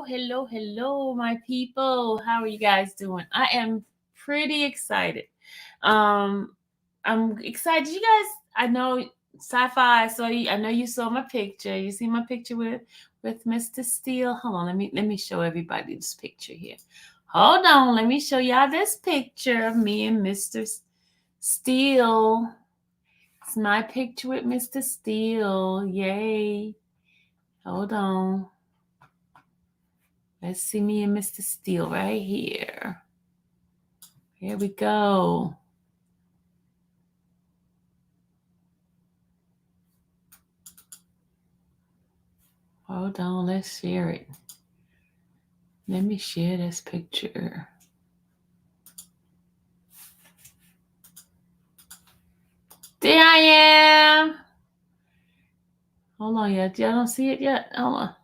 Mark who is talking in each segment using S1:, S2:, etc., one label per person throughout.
S1: hello, my people. How are you guys doing? I am pretty excited. Um, I'm excited. You guys, I know sci-fi. I know you saw my picture. You see my picture with Mr. Steele. Hold on, let me show everybody this picture here. Hold on, let me show y'all this picture of me and Mr. Steele. It's my picture with Mr. Steele. Yay! Hold on. Let's see me and Mr. Steele right here. Here we go. Hold on, let's share it. Let me share this picture. There I am. Hold on, y'all don't see it yet. Hold on.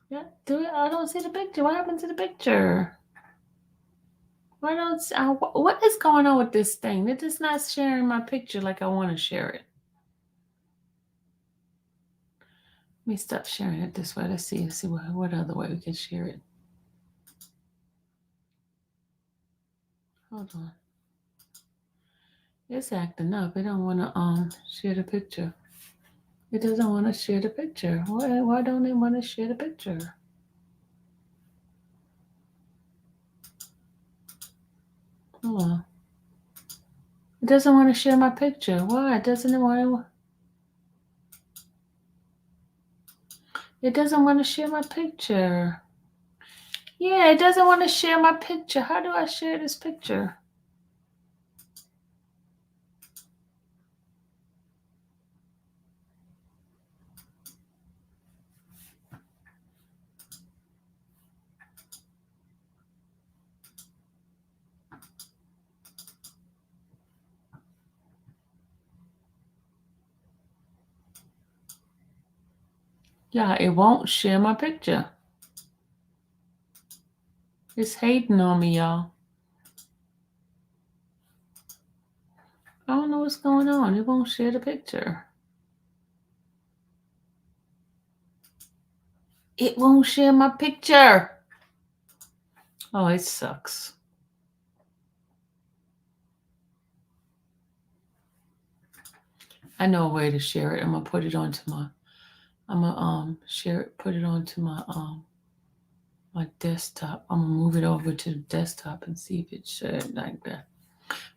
S1: Yeah, do it. I don't see the picture. What happened to the picture? Why don't what is going on with this thing? It is not sharing my picture like I want to share it. Let me stop sharing it this way. Let's see what other way we can share it. Hold on. It's acting up. It don't want to share the picture. It doesn't want to share the picture. Why don't it want to share the picture? Hold on. It doesn't want to share my picture. Why? Doesn't it want to? It doesn't want to share my picture. Yeah, it doesn't want to share my picture. How do I share this picture? Yeah, it won't share my picture. It's hating on me, y'all. I don't know what's going on. It won't share the picture. It won't share my picture. Oh, it sucks. I know a way to share it. I'm gonna put it onto my. I'm gonna share it. Put it onto my desktop. I'm gonna move it over to the desktop and see if it's shared like that.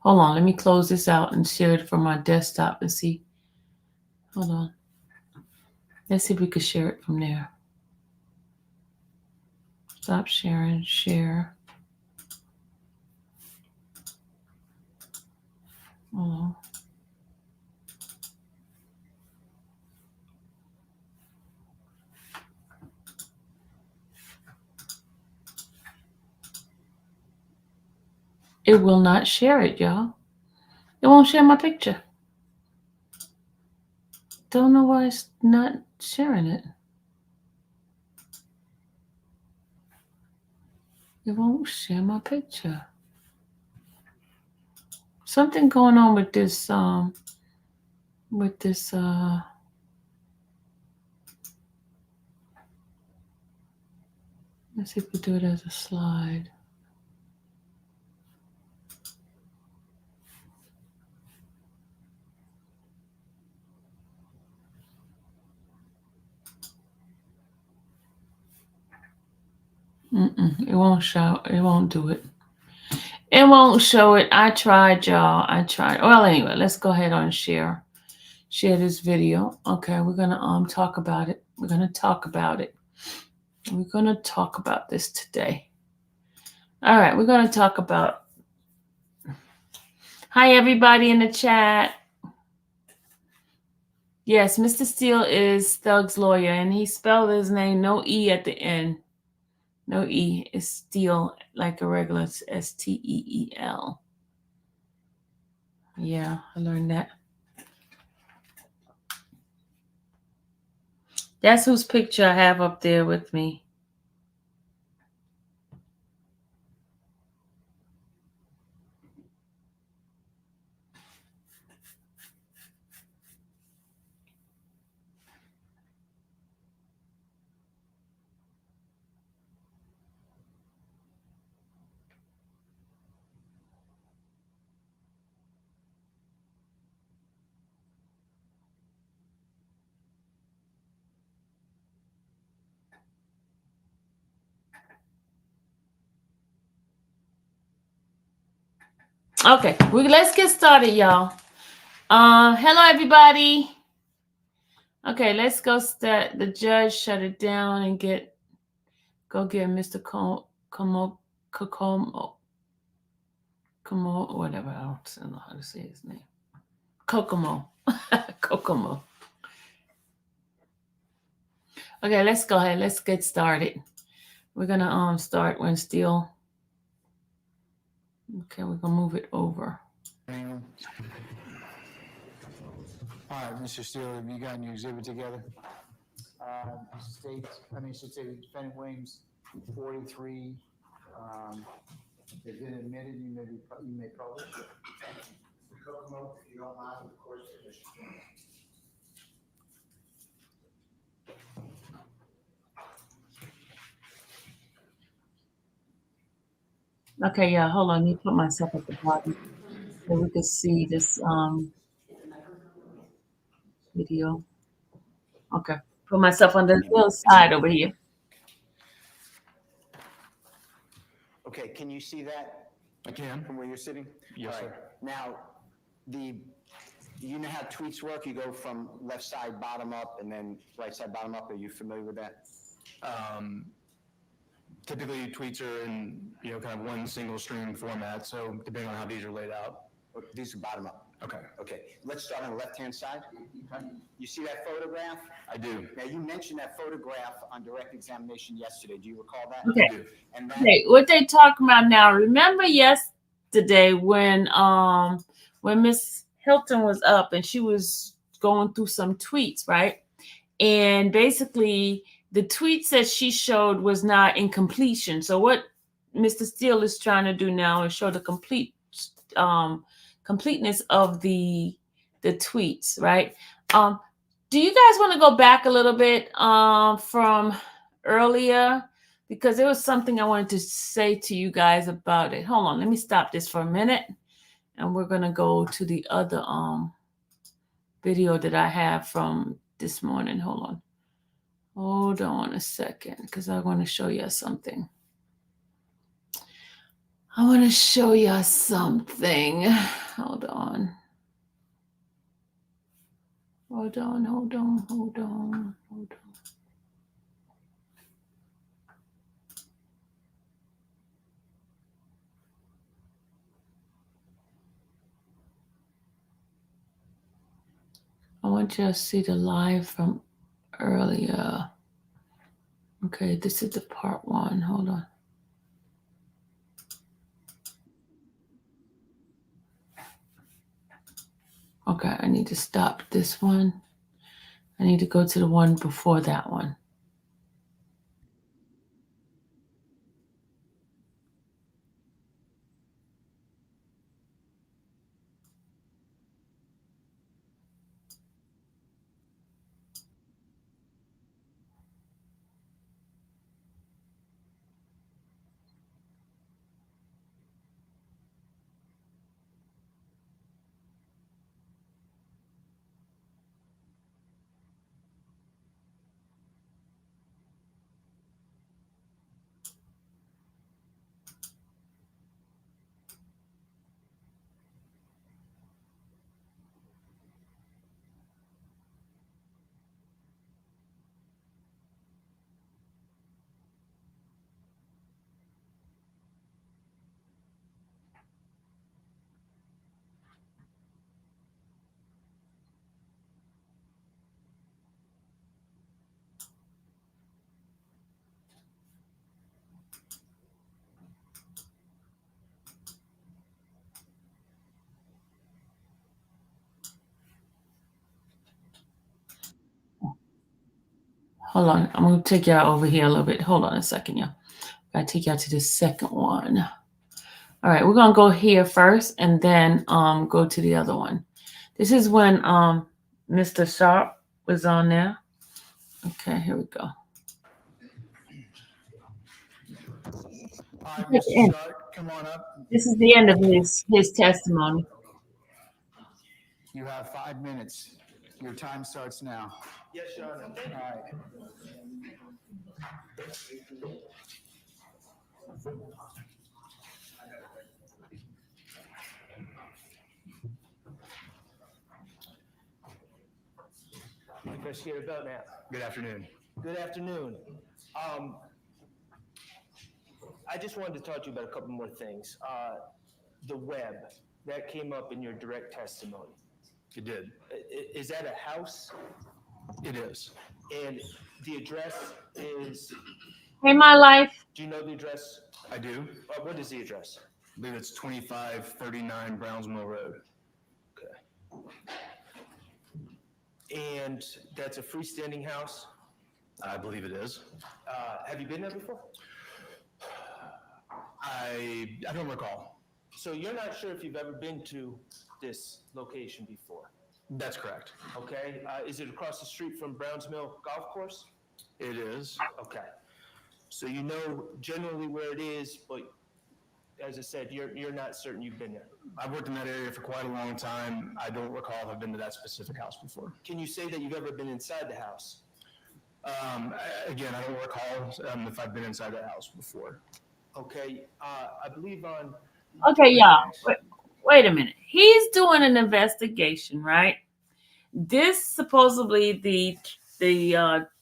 S1: Hold on, let me close this out and share it from my desktop and see. Hold on. Let's see if we could share it from there. Stop sharing, share. Hold on. It will not share it, y'all. It won't share my picture. Don't know why it's not sharing it. It won't share my picture. Something going on with this let's see if we do it as a slide. It won't show. It won't do it. It won't show it. I tried, y'all. I tried. Well, anyway, let's go ahead and share this video. Okay, we're gonna talk about it. We're gonna talk about it. We're gonna talk about this today. All right, we're gonna talk about. Hi, everybody in the chat. Yes, Mr. Steele is Thug's lawyer, and he spelled his name no E at the end. No E. It's Steele, like a regular Steel. Yeah, I learned that. That's whose picture I have up there with me. Okay, let's get started, y'all. Hello everybody. Okay, let's go start. The judge shut it down and go get Mr. Como, whatever. I don't know how to say his name. Kokomo. Kokomo. Okay, let's go ahead. Let's get started. We're gonna start when still. Okay, we're gonna move it over.
S2: All right, Mr. Steele, have you gotten your exhibit together? Should say defendant Williams, 43, they've been admitted, you may publish.
S3: Mr. Kokomo, if you don't mind, of course, Commissioner.
S1: Okay, yeah, hold on. Let me put myself at the bottom so we can see this video. Okay, put myself on the little side over here.
S4: Okay, can you see that?
S2: I can.
S4: From where you're sitting?
S2: Yes, sir.
S4: Now, you know how tweets work? You go from left side bottom up and then right side bottom up. Are you familiar with that?
S2: Typically, tweets are in kind of one single stream format. So depending on how these are laid out.
S4: These are bottom up.
S2: Okay.
S4: Okay, let's start on the left-hand side. Okay. You see that photograph?
S2: I do.
S4: Now, you mentioned that photograph on direct examination yesterday. Do you recall that?
S1: Okay.
S2: I do.
S4: And
S1: Okay, what they talking about now? Remember yesterday when Miss Hilton was up and she was going through some tweets, right? And basically the tweets that she showed was not in completion. So what Mr. Steele is trying to do now is show the completeness of the tweets, right? Do you guys want to go back a little bit from earlier? Because there was something I wanted to say to you guys about it. Hold on, let me stop this for a minute. And we're gonna go to the other video that I have from this morning. Hold on a second, because I want to show you something. Hold on. I want you to see the live from earlier. Okay, this is the part one. Hold on. Okay, I need to stop this one. I need to go to the one before that one. Hold on, I'm gonna take y'all over here a little bit. Hold on a second, y'all. I take y'all to the second one. All right, we're gonna go here first and then go to the other one. This is when Mr. Sharp was on there. Okay, here we go.
S2: All right, Mr. Sharp, come on up.
S1: This is the end of his testimony.
S2: You have 5 minutes. Your time starts now.
S3: Yes, Your Honor.
S2: All right.
S5: Investigator Belknap.
S6: Good afternoon.
S5: Good afternoon. I just wanted to talk to you about a couple more things. The web, that came up in your direct testimony.
S6: It did.
S5: Is that a house?
S6: It is.
S5: And the address is,
S1: Hey, my life.
S5: do you know the address?
S6: I do.
S5: What is the address?
S6: I believe it's 2539 Browns Mill Road.
S5: Okay. And that's a freestanding house?
S6: I believe it is.
S5: Have you been there before?
S6: I don't recall.
S5: So you're not sure if you've ever been to this location before?
S6: That's correct.
S5: Okay. Is it across the street from Browns Mill Golf Course?
S6: It is.
S5: Okay. So you know generally where it is, but as I said, you're not certain you've been there.
S6: I've worked in that area for quite a long time. I don't recall if I've been to that specific house before.
S5: Can you say that you've ever been inside the house?
S6: Again, I don't recall if I've been inside that house before.
S5: Okay. I believe on.
S1: Okay, y'all. Wait a minute. He's doing an investigation, right? This supposedly the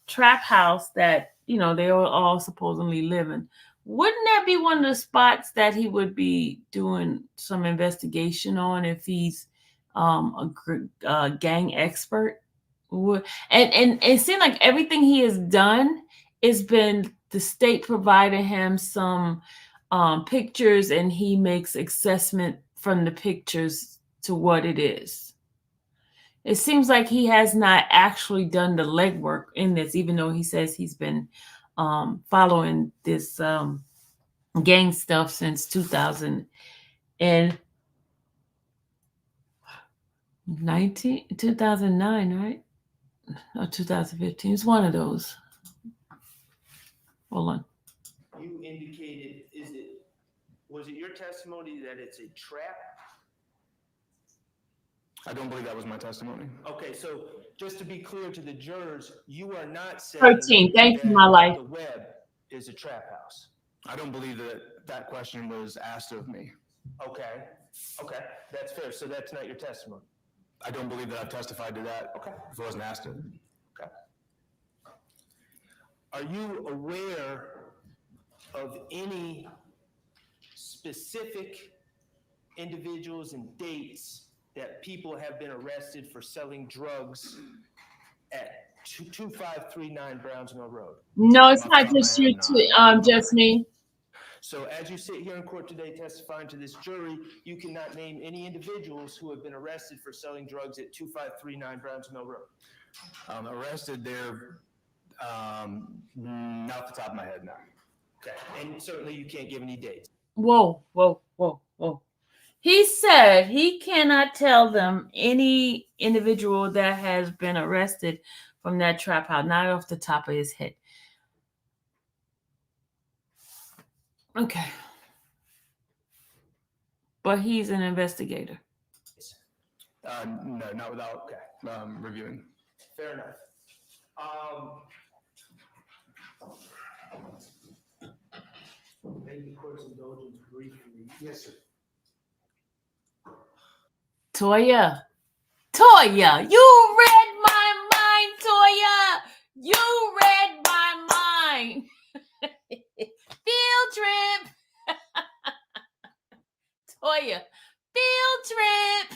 S1: trap house that they were all supposedly living. Wouldn't that be one of the spots that he would be doing some investigation on if he's a gang expert? And it seemed like everything he has done has been the state provided him some pictures, and he makes assessment from the pictures to what it is. It seems like he has not actually done the legwork in this, even though he says he's been following this gang stuff since 2009, right? Or 2015. It's one of those. Hold on.
S5: You indicated, was it your testimony that it's a trap?
S6: I don't believe that was my testimony.
S5: Okay, so just to be clear to the jurors, you are not saying
S1: 13. Thank you, my life.
S5: the web is a trap house.
S6: I don't believe that question was asked of me.
S5: Okay, that's fair. So that's not your testimony.
S6: I don't believe that I've testified to that.
S5: Okay.
S6: If it wasn't asked of me.
S5: Okay. Are you aware of any specific individuals and dates that people have been arrested for selling drugs at 2539 Browns Mill Road?
S1: No, it's not just you two, just me.
S5: So as you sit here in court today testifying to this jury, you cannot name any individuals who have been arrested for selling drugs at 2539 Browns Mill Road.
S6: Arrested there, not off the top of my head, no.
S5: Okay, and certainly you can't give any dates.
S1: Whoa. He said he cannot tell them any individual that has been arrested from that trap house, not off the top of his head. Okay. But he's an investigator.
S6: No, not without reviewing.
S5: Fair enough. Maybe court's indulgence briefly.
S2: Yes, sir.
S1: Toya, you read my mind, Toya. You read my mind. Field trip. Toya, field trip.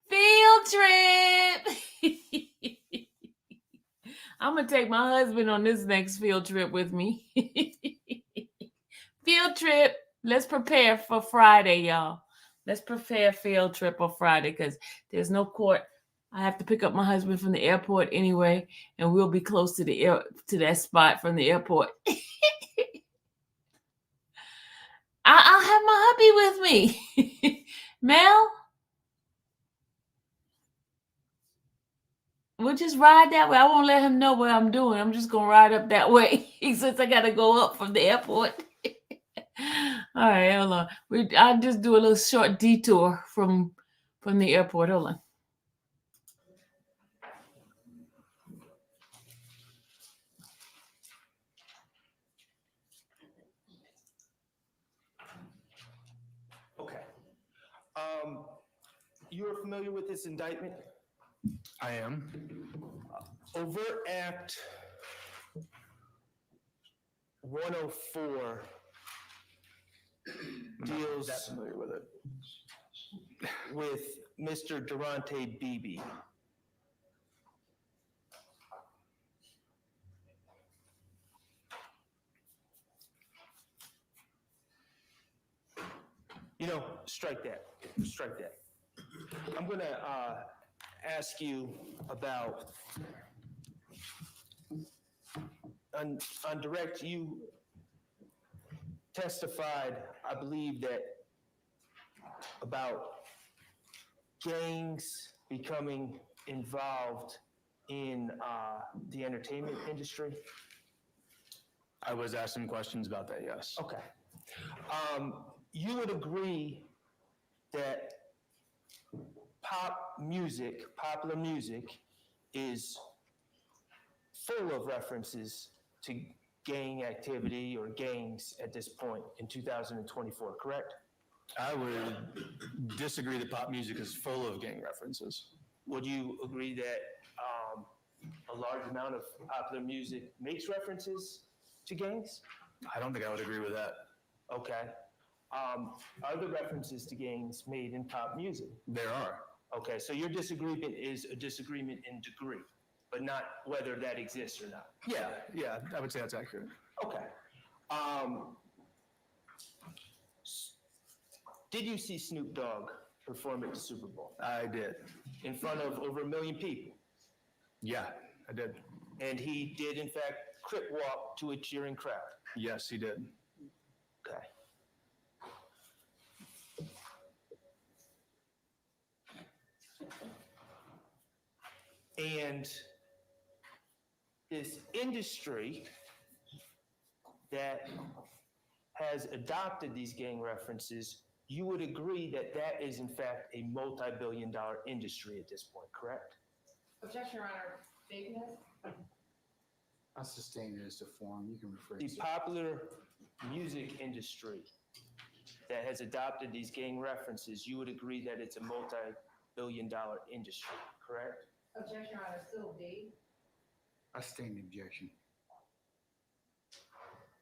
S1: Field trip. I'm going to take my husband on this next field trip with me. Field trip. Let's prepare for Friday, y'all. Let's prepare field trip for Friday because there's no court. I have to pick up my husband from the airport anyway, and we'll be close to that spot from the airport. I'll have my hubby with me. Mel, we'll just ride that way. I won't let him know what I'm doing. I'm just going to ride up that way since I got to go up from the airport. All right, hold on. I'll just do a little short detour from the airport. Hold on.
S5: Okay. you're familiar with this indictment?
S6: I am.
S5: Overt Act 104
S6: I'm not that
S5: deals
S6: familiar with it.
S5: with Mr. Durante Beebe. You know, strike that. Strike that. I'm going to ask you about, on direct, you testified, I believe, that about gangs becoming involved in the entertainment industry.
S6: I was asked some questions about that, yes.
S5: Okay. You would agree that popular music, is full of references to gang activity or gangs at this point in 2024, correct?
S6: I would disagree that pop music is full of gang references.
S5: Would you agree that a large amount of popular music makes references to gangs?
S6: I don't think I would agree with that.
S5: Okay. Are the references to gangs made in pop music?
S6: There are.
S5: Okay, so your disagreement is a disagreement in degree, but not whether that exists or not.
S6: Yeah, I would say that's accurate.
S5: Okay. Did you see Snoop Dogg perform at the Super Bowl
S6: I did.
S5: in front of over 1 million people?
S6: Yeah, I did.
S5: And he did, in fact, crip walk to a cheering crowd.
S6: Yes, he did.
S5: Okay. And this industry that has adopted these gang references, you would agree that that is in fact a multi-billion-dollar industry at this point, correct?
S7: Objection, Your Honor. Vagueness?
S2: I sustain it as the form, you can
S5: The
S2: rephrase it.
S5: popular music industry that has adopted these gang references, you would agree that it's a multi-billion-dollar industry, correct?
S7: Objection, Your Honor. Still vague.
S2: I sustain the objection.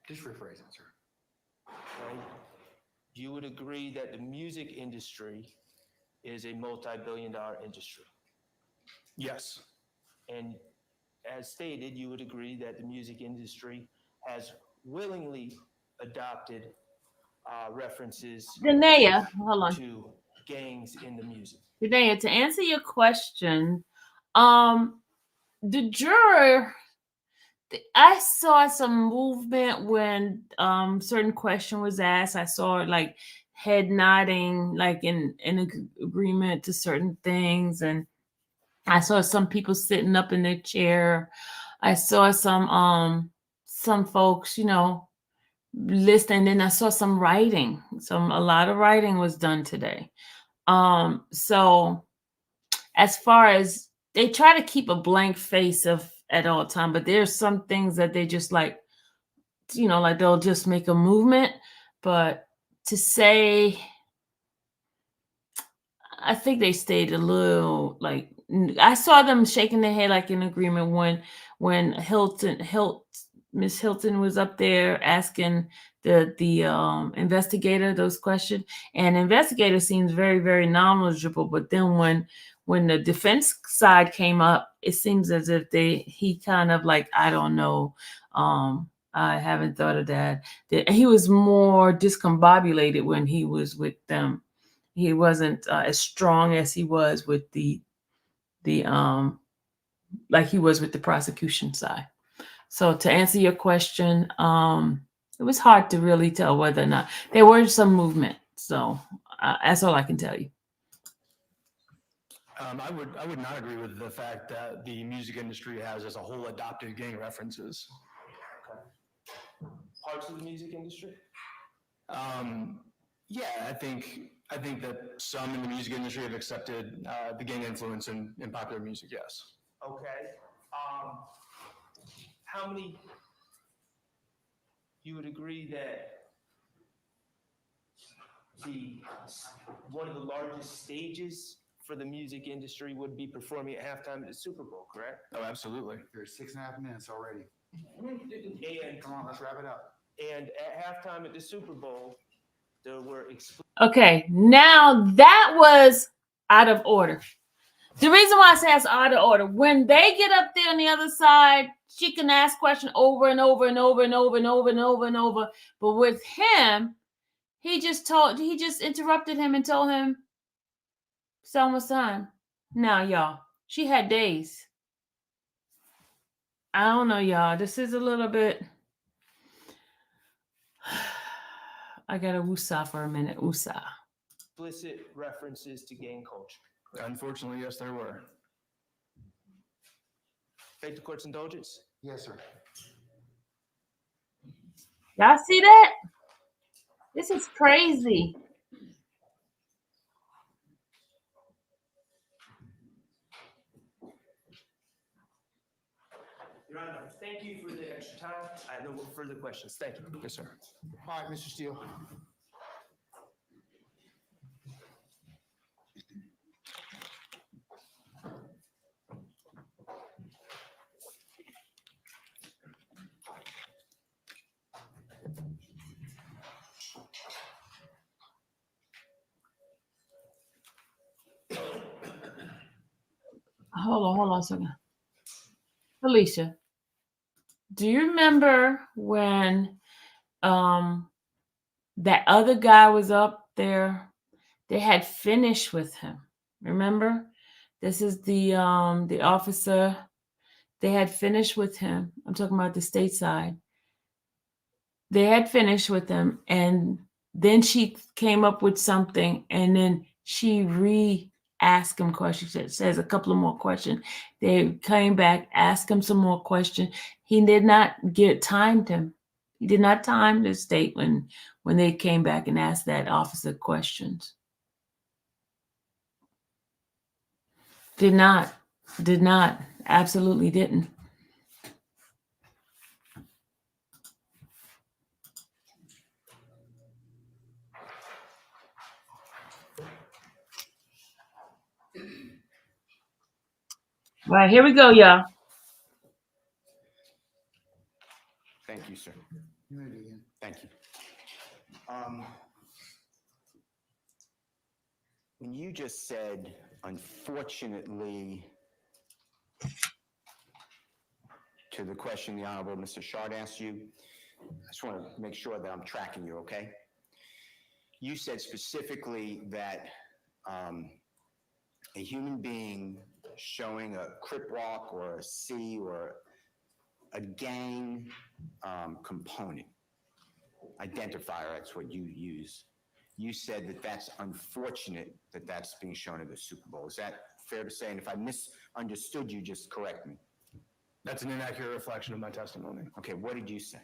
S2: Just rephrase it, sir.
S5: Right? You would agree that the music industry is a multi-billion-dollar industry.
S6: Yes.
S5: And as stated, you would agree that the music industry has willingly adopted references
S1: Danae, hold on.
S5: to gangs in the music.
S1: Danae, to answer your question, the juror, I saw some movement when certain question was asked. I saw like head nodding, like in agreement to certain things, and I saw some people sitting up in their chair. I saw some folks, listening, and I saw some writing. A lot of writing was done today. So as far as they try to keep a blank face at all time, but there's some things that they just like they'll just make a movement. But to say, I think they stayed a little like, I saw them shaking their head like in agreement when Miss Hilton was up there asking the investigator those questions, and the investigator seems very, very knowledgeable. But then when the defense side came up, it seems as if he kind of like, I don't know, I haven't thought of that. He was more discombobulated when he was with them. He wasn't as strong as he was with the like he was with the prosecution side. So to answer your question, it was hard to really tell whether or not there were some movement. So that's all I can tell you.
S6: I would not agree with the fact that the music industry has as a whole adopted gang references.
S5: Okay. Parts of the music industry?
S6: Yeah, I think that some in the music industry have accepted the gang influence in popular music, yes.
S5: Okay. How many, you would agree that one of the largest stages for the music industry would be performing at halftime at the Super Bowl, correct?
S6: Oh, absolutely.
S2: There's 6.5 minutes already.
S5: And,
S2: Come on, let's wrap it up.
S5: and at halftime at the Super Bowl, there were
S1: Okay, now that was out of order. The reason why I say it's out of order, when they get up there on the other side, she can ask questions over and over and over and over and over and over and over. But with him, he just interrupted him and told him it's almost time. Now, y'all, she had days. I don't know, y'all. This is a little bit. I gotta woosah for a minute. Woosah.
S5: explicit references to gang culture.
S6: Unfortunately, yes, there were.
S5: Take the court's indulgence.
S2: Yes, sir.
S1: Y'all see that? This is crazy.
S5: Your Honor, thank you for the extra time. I have no further questions. Thank you.
S6: Yes, sir.
S2: All right, Mr. Steele.
S1: Hold on a second. Alicia, do you remember when that other guy was up there? They had finished with him. Remember? This is the officer. They had finished with him. I'm talking about the state side. They had finished with him, and then she came up with something, and then she asked him questions. It says a couple of more questions. They came back, asked him some more questions. He did not timed him. He did not time the state when they came back and asked that officer questions. Did not, absolutely didn't. All right, here we go, y'all.
S4: Thank you, sir.
S2: You may begin.
S4: Thank you. When you just said, unfortunately, to the question the Honorable Mr. Shard asked you, I just want to make sure that I'm tracking you, okay? You said specifically that a human being showing a crip walk or a C or a gang component, identifier, that's what you use. You said that that's unfortunate that that's being shown at the Super Bowl. Is that fair to say? And if I misunderstood you, just correct me.
S6: That's an inaccurate reflection of my testimony.
S4: Okay, what did you say?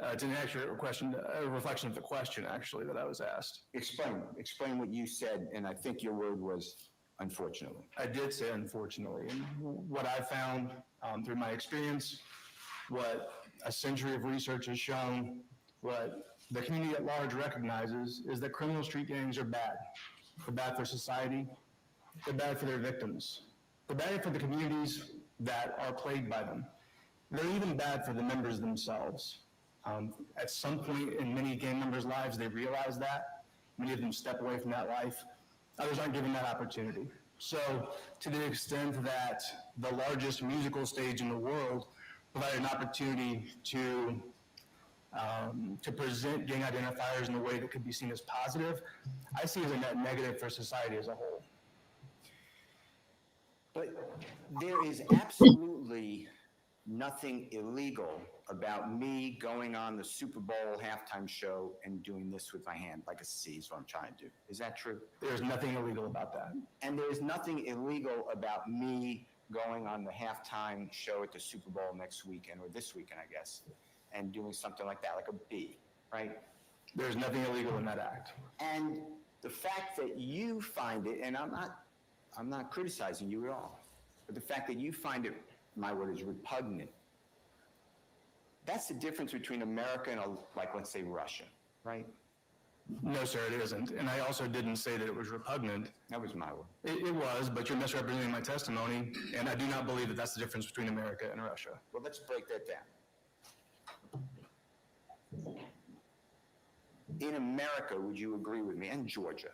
S6: It's an inaccurate reflection of the question, actually, that I was asked.
S4: Explain what you said, and I think your word was unfortunately.
S6: I did say unfortunately, and what I found through my experience, what a century of research has shown, what the community at large recognizes is that criminal street gangs are bad. They're bad for society. They're bad for their victims. They're bad for the communities that are plagued by them. They're even bad for the members themselves. At some point in many gang members' lives, they realize that. Many of them step away from that life. Others aren't given that opportunity. So to the extent that the largest musical stage in the world provided an opportunity to present gang identifiers in a way that could be seen as positive, I see as a net negative for society as a whole.
S4: But there is absolutely nothing illegal about me going on the Super Bowl halftime show and doing this with my hand, like a C is what I'm trying to do. Is that true?
S6: There's nothing illegal about that.
S4: And there's nothing illegal about me going on the halftime show at the Super Bowl next weekend, or this weekend, I guess, and doing something like that, like a B, right?
S6: There's nothing illegal in that act.
S4: And the fact that you find it, and I'm not criticizing you at all, but the fact that you find it, my word is repugnant, that's the difference between America and, like, let's say Russia, right?
S6: No, sir, it isn't. And I also didn't say that it was repugnant.
S4: That was my word.
S6: It was, but you're misrepresenting my testimony, and I do not believe that that's the difference between America and Russia.
S4: Well, let's break that down. In America, would you agree with me, and Georgia,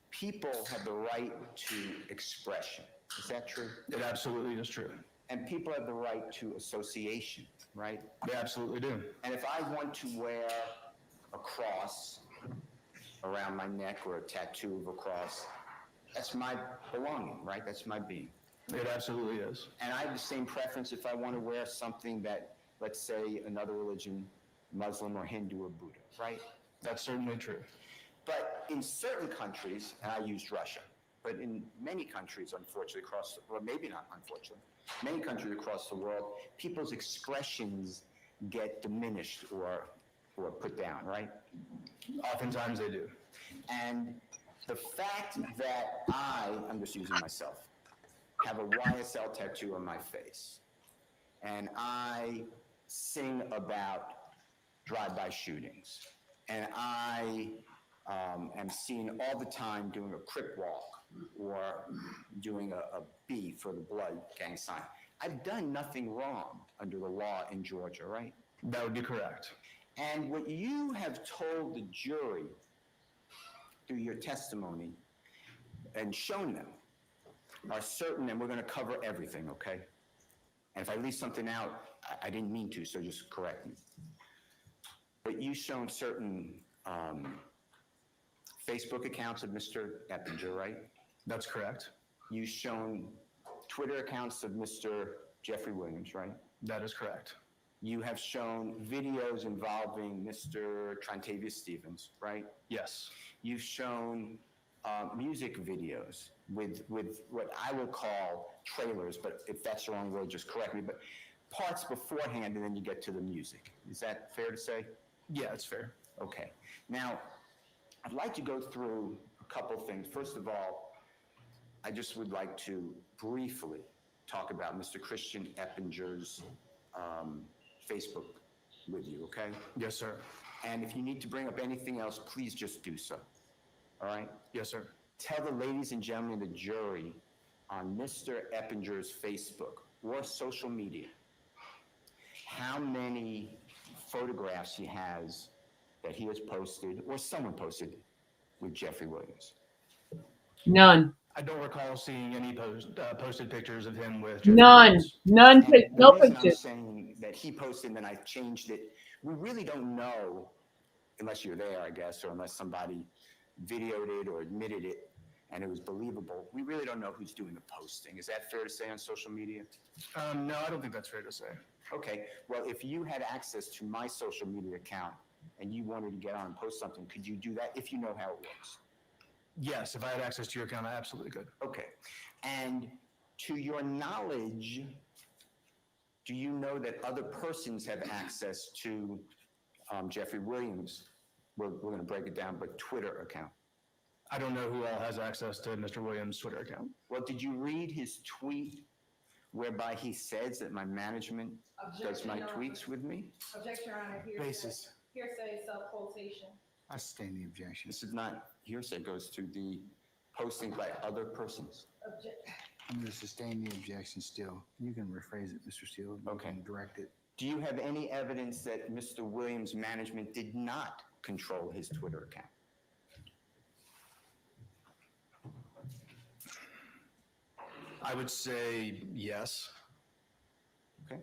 S4: people have the right to expression. Is that true?
S6: It absolutely is true.
S4: And people have the right to association, right?
S6: They absolutely do.
S4: And if I want to wear a cross around my neck or a tattoo of a cross, that's my belonging, right? That's my being.
S6: It absolutely is.
S4: And I have the same preference if I want to wear something that, let's say, another religion, Muslim or Hindu or Buddha, right?
S6: That's certainly true.
S4: But in certain countries, and I used Russia, but in many countries, unfortunately, or maybe not unfortunately, many countries across the world, people's expressions get diminished or put down, right?
S6: Oftentimes they do.
S4: And the fact that I'm just using myself, have a YSL tattoo on my face, and I sing about drive-by shootings, and I am seen all the time doing a crip walk or doing a B for the blood gang sign. I've done nothing wrong under the law in Georgia, right?
S6: That would be correct.
S4: And what you have told the jury through your testimony and shown them are certain, and we're going to cover everything, okay? And if I leave something out, I didn't mean to, so just correct me. But you've shown certain Facebook accounts of Mr. Eppinger, right?
S6: That's correct.
S4: You've shown Twitter accounts of Mr. Jeffrey Williams, right?
S6: That is correct.
S4: You have shown videos involving Mr. Trantavius Stevens, right?
S6: Yes.
S4: You've shown music videos with what I will call trailers, but if that's the wrong word, just correct me, but parts beforehand and then you get to the music. Is that fair to say?
S6: Yeah, it's fair.
S4: Okay. Now, I'd like to go through a couple things. First of all, I just would like to briefly talk about Mr. Christian Eppinger's Facebook with you, okay?
S6: Yes, sir.
S4: And if you need to bring up anything else, please just do so. All right?
S6: Yes, sir.
S4: Tell the ladies and gentlemen of the jury on Mr. Eppinger's Facebook or social media how many photographs he has that he has posted or someone posted with Jeffrey Williams.
S1: None.
S6: I don't recall seeing any posted pictures of him with
S1: None. None.
S4: And
S1: No
S4: the reason I'm
S1: pictures.
S4: saying that he posted and then I changed it, we really don't know, unless you're there, I guess, or unless somebody videoed it or admitted it and it was believable. We really don't know who's doing the posting. Is that fair to say on social media?
S6: No, I don't think that's fair to say.
S4: Okay, well, if you had access to my social media account and you wanted to get on and post something, could you do that if you know how it works?
S6: Yes, if I had access to your account, I absolutely could.
S4: Okay, and to your knowledge, do you know that other persons have access to Jeffrey Williams? We're going to break it down, but Twitter account.
S6: I don't know who all has access to Mr. Williams' Twitter account.
S4: Well, did you read his tweet whereby he says that my management does my tweets with me?
S7: Objection, Your Honor, hearsay.
S2: Basis.
S7: Hearsay, self-quotation.
S2: I sustain the objection.
S4: This is not hearsay, it goes to the posting by other persons.
S2: I'm going to sustain the objection still. You can rephrase it, Mr. Steele. You
S4: Okay.
S2: can direct it.
S4: Do you have any evidence that Mr. Williams' management did not control his Twitter account?
S6: I would say yes.
S4: Okay.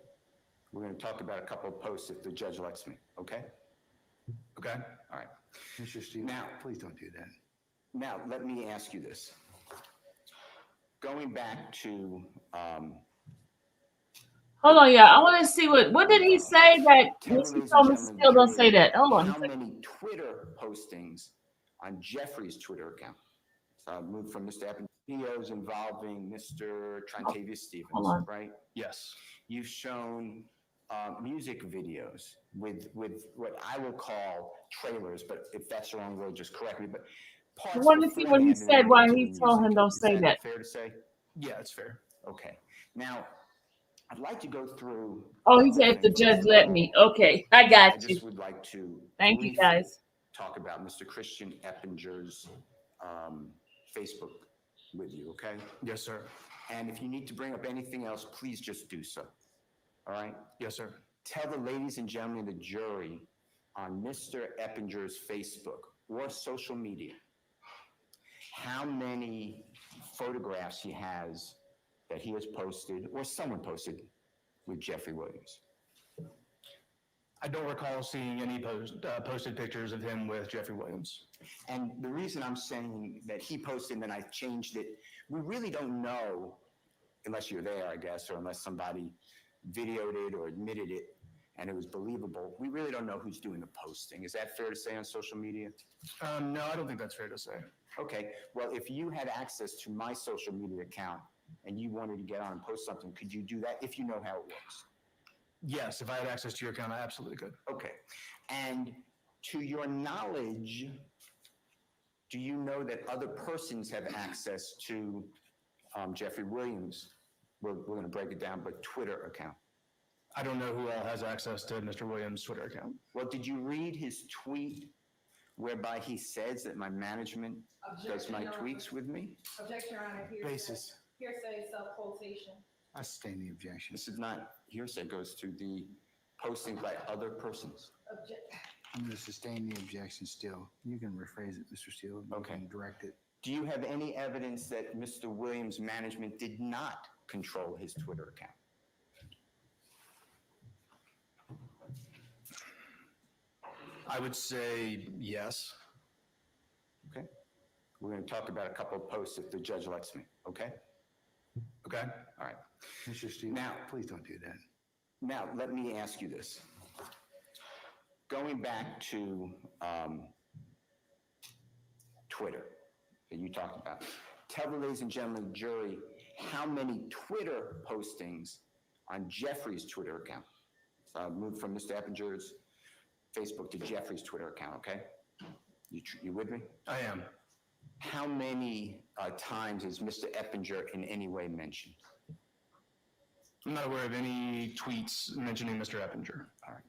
S4: We're going to talk about a couple of posts if the judge lets me, okay?
S6: Okay.
S4: All right.
S2: Mr. Steele,
S4: Now-
S2: please don't do that.
S4: Now, let me ask you this. Going back to
S1: Hold on, yeah. I want to see what did he say that Mr. Thomas still don't say that. Hold on.
S4: how many Twitter postings on Jeffrey's Twitter account? So I'll move from Mr. Epping videos involving Mr. Trantavius Stevens,
S1: Hold on.
S4: right?
S6: Yes.
S4: You've shown music videos with what I will call trailers, but if that's the wrong word, just correct me. But parts
S1: I want to see what he
S4: beforehand and then
S1: said, why
S4: get to
S1: he
S4: the
S1: told him
S4: music.
S1: don't
S4: Is
S1: say that.
S4: Fair to say?
S6: Yeah, it's fair.
S4: Okay. Now, I'd like to go through.
S1: Oh, he said if the judge let me. Okay, I
S4: I
S1: got you.
S4: just would like to.
S1: Thank you,
S4: briefly
S1: guys.
S4: talk about Mr. Christian Eppinger's Facebook with you, okay?
S6: Yes, sir.
S4: And if you need to bring up anything else, please just do so. All right?
S6: Yes, sir.
S4: Tell the ladies and gentlemen of the jury on Mr. Eppinger's Facebook or social media how many photographs he has that he has posted or someone posted with Jeffrey Williams.
S6: I don't recall seeing any posted pictures of him with Jeffrey Williams.
S4: And the reason I'm saying that he posted and then I changed it, we really don't know, unless you're there, I guess, or unless somebody videoed it or admitted it and it was believable, we really don't know who's doing the posting. Is that fair to say on social media?
S6: No, I don't think that's fair to say.
S4: Okay, well, if you had access to my social media account and you wanted to get on and post something, could you do that if you know how it works?
S6: Yes, if I had access to your account, I absolutely could.
S4: Okay, and to your knowledge, do you know that other persons have access to Jeffrey Williams? We're going to break it down, but Twitter account.
S6: I don't know who all has access to Mr. Williams' Twitter account.
S4: Well, did you read his tweet whereby he says that my management does my tweets with me?
S7: Objection, Your Honor. Hearsay.
S2: Basis.
S7: Hearsay, self-quotation.
S2: I sustain the objection.
S4: This is not hearsay, it goes to the postings by other persons.
S2: I'm going to sustain the objection still. You can rephrase it, Mr. Steele. You
S4: Okay.
S2: can direct it.
S4: Do you have any evidence that Mr. Williams' management did not control his Twitter account?
S6: I would say yes.
S4: Okay. We're going to talk about a couple of posts if the judge lets me, okay?
S6: Okay.
S4: All right.
S2: Mr. Steele,
S4: Now-
S2: please don't do that.
S4: Now, let me ask you this. Going back to Twitter that you talked about, tell the ladies and gentlemen of the jury how many Twitter postings on Jeffrey's Twitter account. So I'll move from Mr. Eppinger's Facebook to Jeffrey's Twitter account, okay? You with me?
S6: I am.
S4: How many times is Mr. Eppinger in any way mentioned?
S6: I'm not aware of any tweets mentioning Mr. Eppinger.
S4: All right.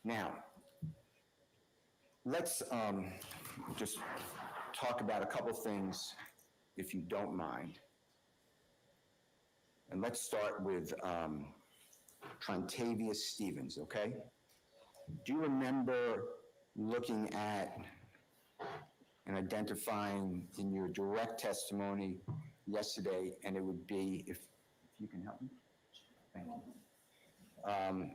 S4: Now, let's just talk about a couple things, if you don't mind. And let's start with Trontavious Stevens, okay? Do you remember looking at and identifying in your direct testimony yesterday, and it would be, if you can help me? Thank you.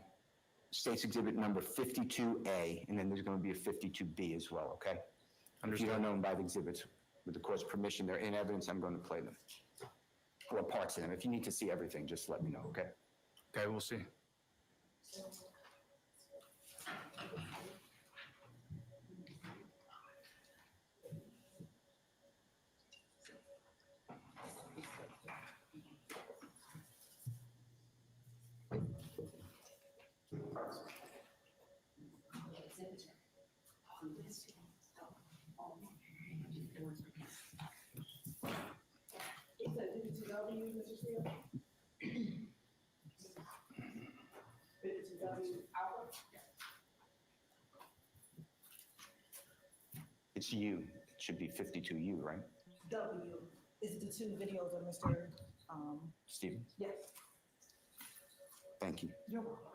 S4: State's exhibit number 52A, and then there's going to be a 52B as well, okay? If you don't know them by the exhibits, with the court's permission, they're in evidence, I'm going to play them. Or parts of them. If you need to see everything, just let me know, okay?
S6: Okay, we'll see.
S7: Is that 52W, Mr. Steele? 52W Alpha?
S4: It's you. It should be 52U, right,
S8: W is the two videos of Mr.
S4: Stephen?
S8: Yes.
S4: Thank you.
S8: You're welcome.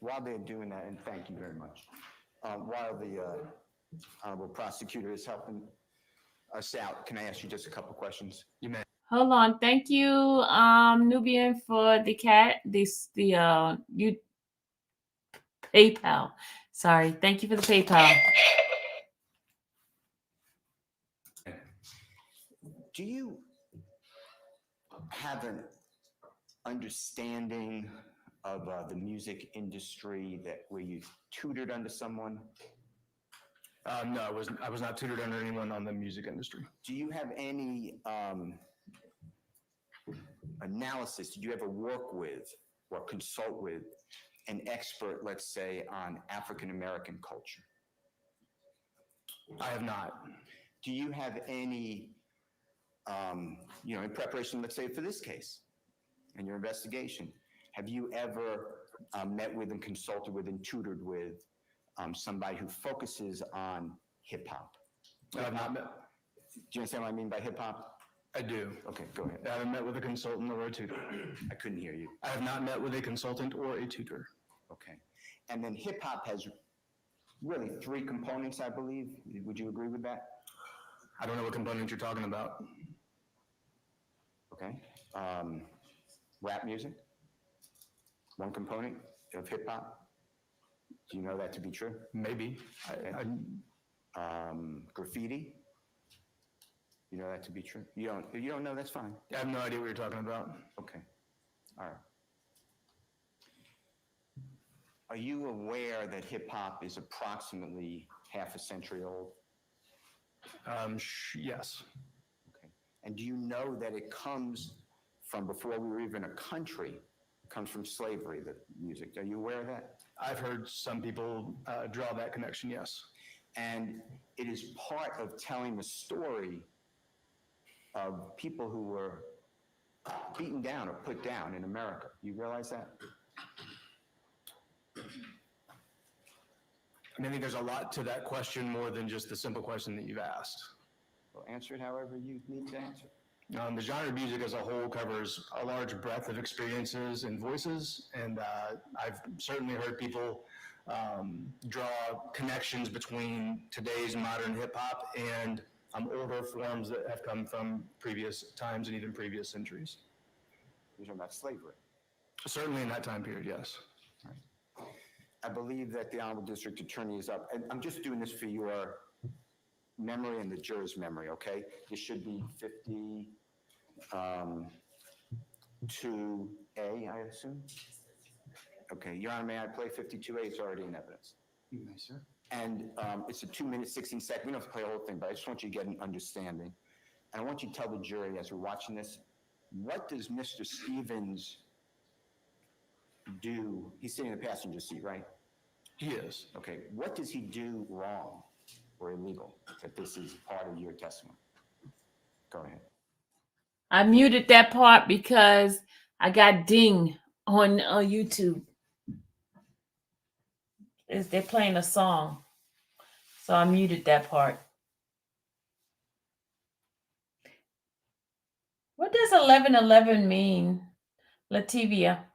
S4: While they're doing that, and thank you very much, while the honorable prosecutor is helping us out, can I ask you just a couple questions?
S6: You may.
S1: Hold on. Thank you, Nubian, for the you PayPal. Sorry. Thank you for the PayPal.
S4: Do you have an understanding of the music industry that where you tutored under someone?
S6: No, I was not tutored under anyone on the music industry.
S4: Do you have any analysis, did you ever work with or consult with an expert, let's say, on African American culture?
S6: I have not.
S4: Do you have any, in preparation, let's say, for this case and your investigation, have you ever met with and consulted with and tutored with somebody who focuses on hip hop?
S6: I have not met.
S4: Do you understand what I mean by hip hop?
S6: I do.
S4: Okay, go ahead.
S6: I haven't met with a consultant or a tutor.
S4: I couldn't hear you.
S6: I have not met with a consultant or a tutor.
S4: Okay. And then hip hop has really three components, I believe. Would you agree with that?
S6: I don't know what component you're talking about.
S4: Okay. Rap music, one component of hip hop. Do you know that to be true?
S6: Maybe.
S4: Okay. Graffiti. You know that to be true? You don't. If you don't know, that's fine.
S6: I have no idea what you're talking about.
S4: Okay. All right. Are you aware that hip hop is approximately half a century old?
S6: Yes.
S4: Okay. And do you know that it comes from before we were even a country? It comes from slavery, the music. Are you aware of that?
S6: I've heard some people draw that connection, yes.
S4: And it is part of telling the story of people who were beaten down or put down in America. You realize that?
S6: I think there's a lot to that question more than just the simple question that you've asked.
S4: Well, answer it however you need to answer.
S6: The genre of music as a whole covers a large breadth of experiences and voices, and I've certainly heard people draw connections between today's modern hip-hop and older forms that have come from previous times and even previous centuries.
S4: You're talking about slavery.
S6: Certainly in that time period, yes.
S4: Right. I believe that the Honorable District Attorney is up. And I'm just doing this for your memory and the juror's memory, okay? This should be 52A, I assume? Okay, Your Honor, may I play 52A? It's already in evidence.
S2: You may, sir.
S4: And it's a 2 minute, 16 second. We don't have to play the whole thing, but I just want you to get an understanding. And I want you to tell the jury as we're watching this, what does Mr. Stevens do? He's sitting in the passenger seat, right?
S6: He is.
S4: Okay, what does he do wrong or illegal that this is part of your testimony? Go ahead.
S1: I muted that part because I got ding on YouTube. They're playing a song. So I muted that part. What does 1111 mean, Lativia?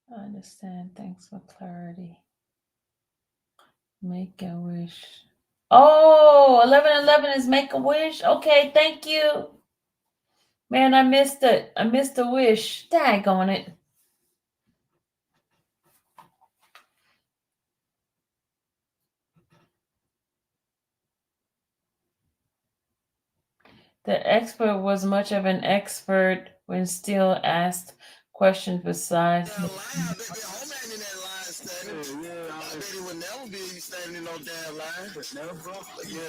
S1: I understand. Thanks for clarity. Make a wish. Oh, 1111 is make a wish. Okay, thank you. Man, I missed it. I missed the wish. Daggone it. The expert was much of an expert when still asked questions besides.
S3: Damn lie, I bet the whole man in that line standing. Yeah, I bet he would never be standing in no damn line. Never, bro. Yeah.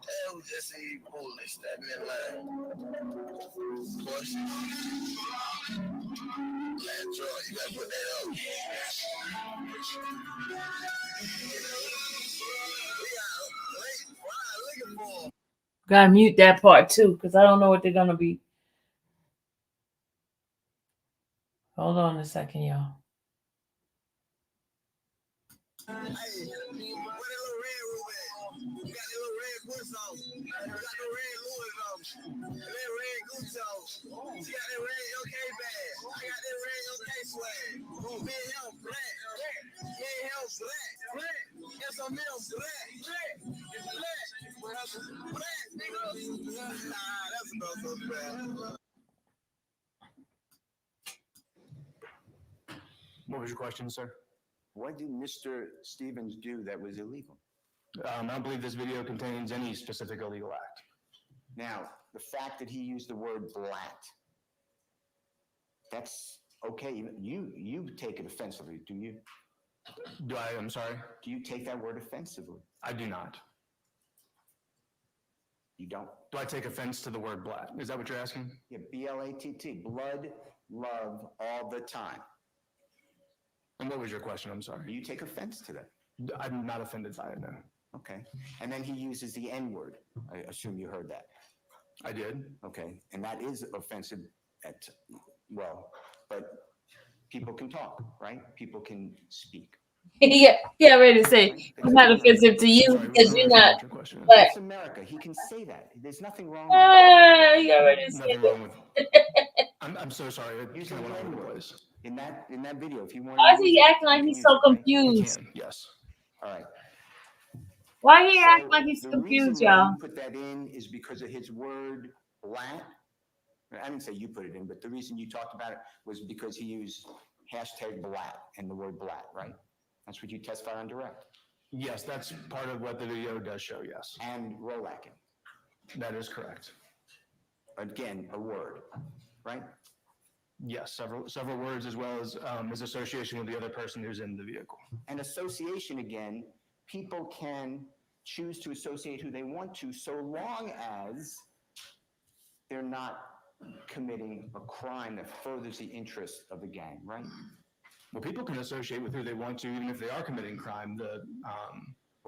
S3: Hell, just see bullies standing in line. Push. Land draw, you gotta put that up.
S1: Gotta mute that part too, because I don't know what they're gonna be. Hold on a second, y'all.
S3: Hey, where that little red room at? You got that little red push on. You got the red Louis on. That red Gucci on. She got that red OK bag. I got that red OK swag. Me and him black. Me and him black. Yes, I'm him black. It's black. Black, nigga. Nah, that's enough.
S6: What was your question, sir?
S4: What did Mr. Stevens do that was illegal?
S6: I don't believe this video contains any specific illegal act.
S4: Now, the fact that he used the word blat, that's okay. You take it offensively, do you?
S6: I'm sorry?
S4: Do you take that word offensively?
S6: I do not.
S4: You don't?
S6: Do I take offense to the word blat? Is that what you're asking?
S4: Yeah, B-L-A-T-T, blood, love, all the time.
S6: And what was your question? I'm sorry.
S4: Do you take offense to that?
S6: I'm not offended by it, no.
S4: Okay. And then he uses the N-word. I assume you heard that.
S6: I did.
S4: Okay. And that is offensive but people can talk, right? People can speak.
S1: Yeah, ready to say it's not offensive to you
S6: Sorry,
S1: because you're not.
S6: your question.
S1: But
S4: It's America. He can say that. There's nothing wrong with it.
S1: you already said
S6: Nothing
S1: it.
S6: wrong with I'm so sorry. I
S4: Use
S6: kind of
S4: the
S6: went all over the
S4: N-word.
S6: place.
S4: In that video, if you want
S1: Why
S4: to
S1: is he acting like he's so
S6: You
S1: confused?
S6: can, yes.
S4: All right.
S1: Why he
S4: So
S1: acting like he's
S4: the
S1: confused,
S4: reason why
S1: y'all?
S4: you put that in is because of his word blat. I didn't say you put it in, but the reason you talked about it was because he used hashtag blat and the word blat, right? That's what you testified on direct.
S6: Yes, that's part of what the video does show, yes.
S4: And rolacking.
S6: That is correct.
S4: Again, a word, right?
S6: Yes, several words as well as his association with the other person who's in the vehicle.
S4: And association, again, people can choose to associate who they want to so long as they're not committing a crime that furthers the interest of the gang, right?
S6: Well, people can associate with who they want to, even if they are committing crime. The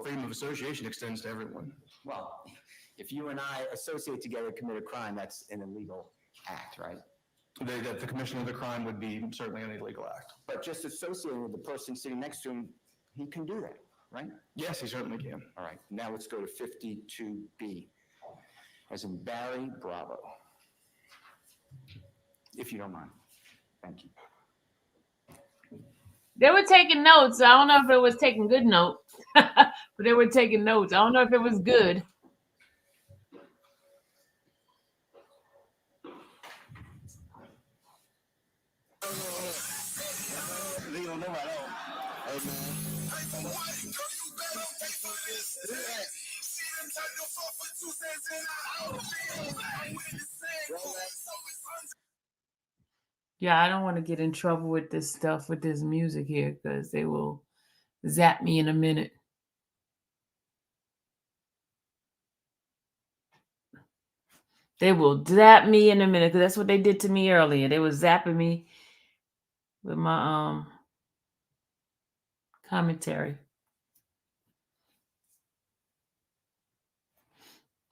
S6: freedom of association extends to everyone.
S4: Well, if you and I associate together to commit a crime, that's an illegal act, right?
S6: The commission of the crime would be certainly an illegal act.
S4: But just associating with the person sitting next to him, he can do that, right?
S6: Yes, he certainly can.
S4: All right, now let's go to 52B, as in Barry Bravo. If you don't mind. Thank you.
S1: They were taking notes. I don't know if it was taking good notes, but they were taking notes. I don't know if it was good.
S3: They don't know at all. Hey, man.
S1: Yeah, I don't want to get in trouble with this stuff with this music here because they will zap me in a minute. They will zap me in a minute because that's what they did to me earlier. They were zapping me with my commentary.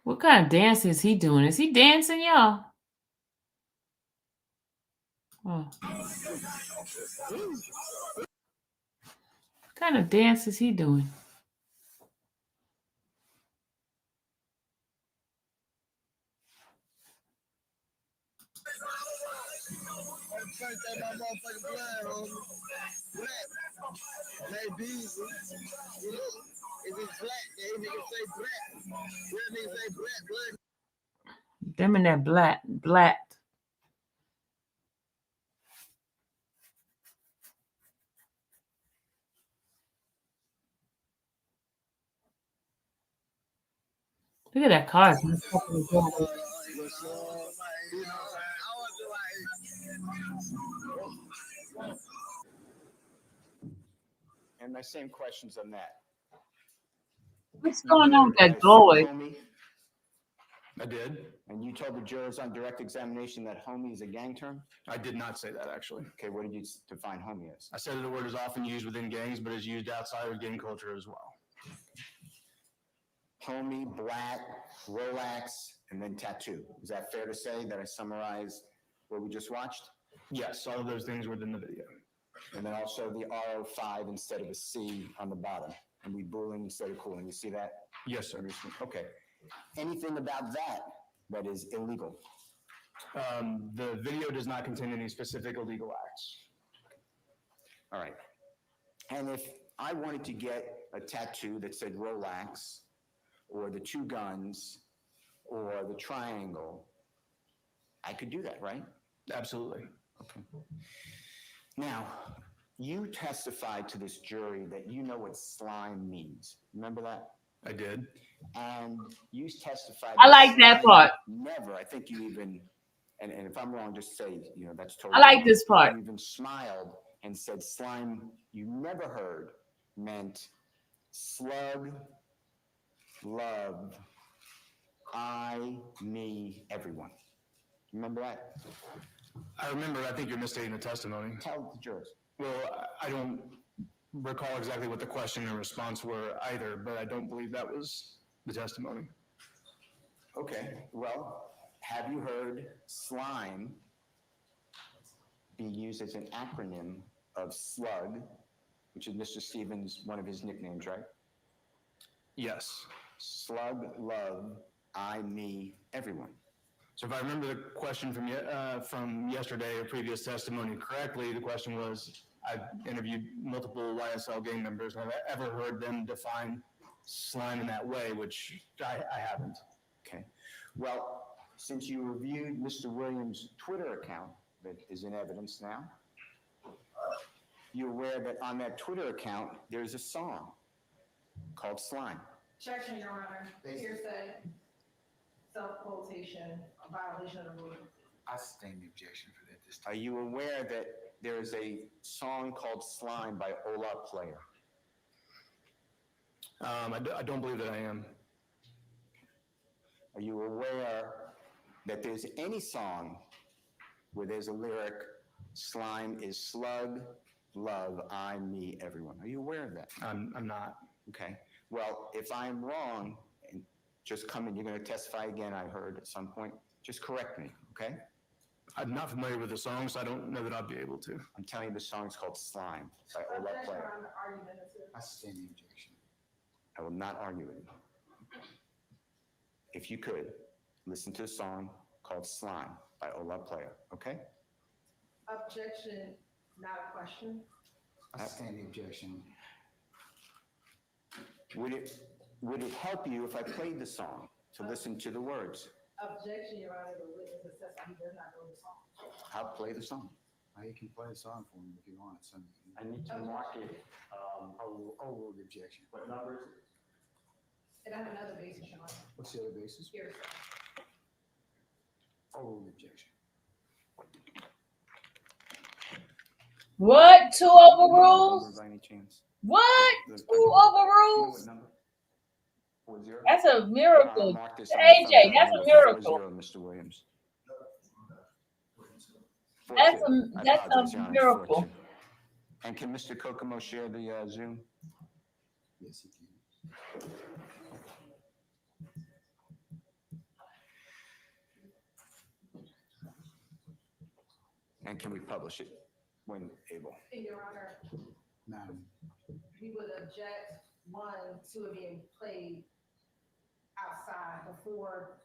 S1: What kind of dance is he doing? Is he dancing, y'all? Oh. What kind of dance is he doing?
S3: First day my motherfucking blood, homie. Black. They Beasley. You know, if it's black, they niggas say black. Real niggas say black blood.
S1: Them and that black. Look at that car.
S4: And my same questions on that.
S1: What's going on with that boy?
S4: Homie,
S6: I did.
S4: and you told the jurors on direct examination that homie is a gang term?
S6: I did not say that, actually.
S4: Okay, what did you define homie as?
S6: I said that the word is often used within gangs, but is used outside of gang culture as well.
S4: Homie, blat, Rolex, and then tattoo. Is that fair to say that I summarized what we just watched?
S6: Yes, all of those things were in the video.
S4: And then also the R05 instead of a C on the bottom. And we booling instead of cooling. You see that?
S6: Yes, sir.
S4: Okay. Anything about that is illegal?
S6: The video does not contain any specific illegal acts.
S4: All right. And if I wanted to get a tattoo that said Rolex, or the two guns, or the triangle, I could do that, right?
S6: Absolutely.
S4: Okay. Now, you testified to this jury that you know what slime means. Remember that?
S6: I did.
S4: And you testified.
S1: I like that part.
S4: Never. I think you even, and if I'm wrong, just say, that's totally
S1: I like
S4: wrong.
S1: this part.
S4: You even smiled and said slime you never heard meant slug, love, I, me, everyone. Remember that?
S6: I remember. I think you're misstating the testimony.
S4: Tell the jurors.
S6: Well, I don't recall exactly what the question and response were either, but I don't believe that was the testimony.
S4: Okay. Well, have you heard slime be used as an acronym of slug, which is Mr. Stevens, one of his nicknames, right?
S6: Yes.
S4: Slug, love, I, me, everyone.
S6: So if I remember the question from yesterday or previous testimony correctly, the question was, I've interviewed multiple YSL gang members, and I've ever heard them define slime in that way, which I haven't.
S4: Okay. Well, since you reviewed Mr. Williams' Twitter account that is in evidence now, you're aware that on that Twitter account, there's a song called Slime.
S8: Objection, Your Honor. Hearsay, self-quotation, a violation of the rule.
S2: I sustain the objection for that this time.
S4: Are you aware that there is a song called Slime by Ola Player?
S6: I don't believe that I am.
S4: Are you aware that there's any song where there's a lyric, slime is slug, love, I, me, everyone? Are you aware of that?
S6: I'm not.
S4: Okay. Well, if I'm wrong, and just come in, you're going to testify again, I heard at some point, just correct me, okay?
S6: I'm not familiar with the song, so I don't know that I'll be able to.
S4: I'm telling you the song's called Slime by Ola
S8: Objection,
S4: Player.
S8: Your Honor. Argument is
S2: I sustain the objection.
S4: I will not argue with you. If you could, listen to a song called Slime by Ola Player, okay?
S8: objection, not a question.
S2: I sustain the objection.
S4: Would it help you if I played the song to listen to the words?
S8: Objection, Your Honor. The witness has testified he does not know the song.
S4: I'll play the song.
S2: You can play the song for me if you want.
S4: I need to mark it.
S2: Overrule the objection.
S4: What number is it?
S8: And I have another basis, Your Honor.
S2: What's the other basis?
S8: Hearsay.
S2: Overrule the objection.
S1: What? Two overrules?
S4: By any chance?
S1: What?
S4: You
S1: Two
S4: know what
S1: overrules?
S4: number? 40?
S1: That's a miracle.
S4: Mark this on
S1: AJ,
S4: the front
S1: that's a
S4: number,
S1: miracle.
S4: 40, Mr. Williams.
S1: That's
S4: 42.
S1: a
S4: I
S1: that's
S4: apologize,
S1: a
S4: Your Honor,
S1: miracle.
S4: 42. And can Mr. Kokomo share the Zoom?
S2: Yes, he can.
S4: And can we publish it when able?
S8: And Your Honor,
S2: Madam,
S8: we would object, one, to it being played outside before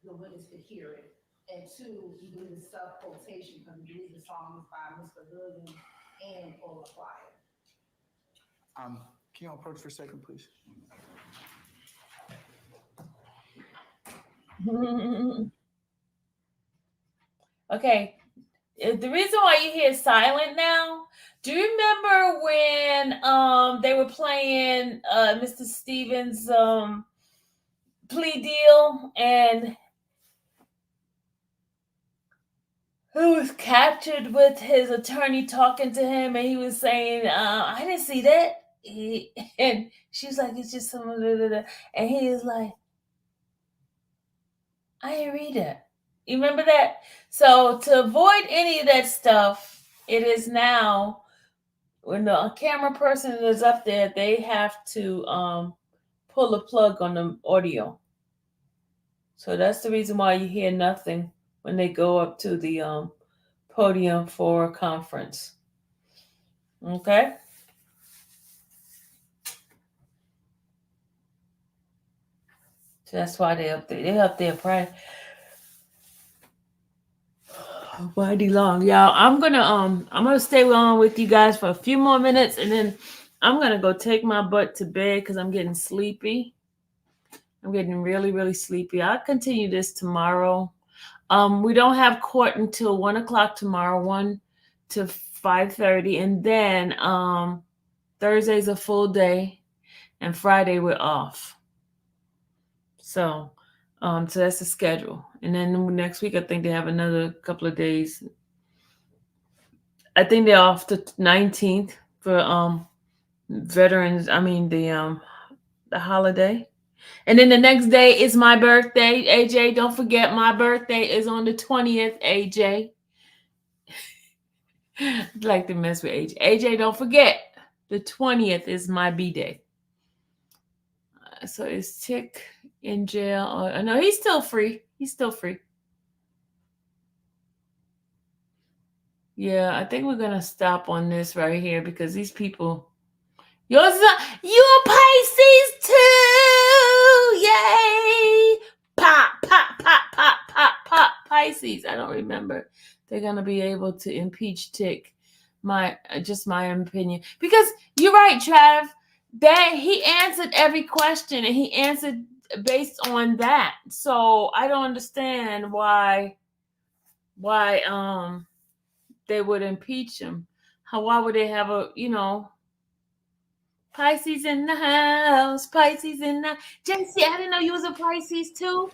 S8: the witness could hear it. And two, we believe it's self-quotation because we believe the song is by Mr. Williams and Ola Player.
S2: can you all approach for a second, please?
S1: Okay. The reason why you hear silent now, do you remember when they were playing Mr. Stevens' plea deal and who was captured with his attorney talking to him and he was saying, I didn't see that. And she was like, it's just some and he is like, I didn't read that. You remember that? So to avoid any of that stuff, it is now when the camera person is up there, they have to pull a plug on the audio. So that's the reason why you hear nothing when they go up to the podium for a conference. Okay? So that's why they're up there. They're up there praying. Mighty long, y'all. I'm gonna stay on with you guys for a few more minutes, and then I'm gonna go take my butt to bed because I'm getting sleepy. I'm getting really, really sleepy. I'll continue this tomorrow. We don't have court until 1 o'clock tomorrow, 1 to 5:30, and then Thursday's a full day, and Friday we're off. So that's the schedule. And then next week, I think they have another couple of days. I think they're off the 19th for veterans. I mean the holiday. And then the next day is my birthday. AJ, don't forget my birthday is on the 20th. AJ, I'd like to mess with AJ. AJ, don't forget the 20th is my B day. So is Tick in jail? Or no, he's still free. He's still free. Yeah, I think we're gonna stop on this right here because these people. You're Pisces too! Yay! Pop, pop, pop, pop, pop, pop. Pisces. I don't remember. They're gonna be able to impeach Tick. Just my opinion. Because you're right, Trav. That he answered every question and he answered based on that. So I don't understand why they would impeach him. Why would they have Pisces in the house, Pisces in the JC, I didn't know you was a Pisces too.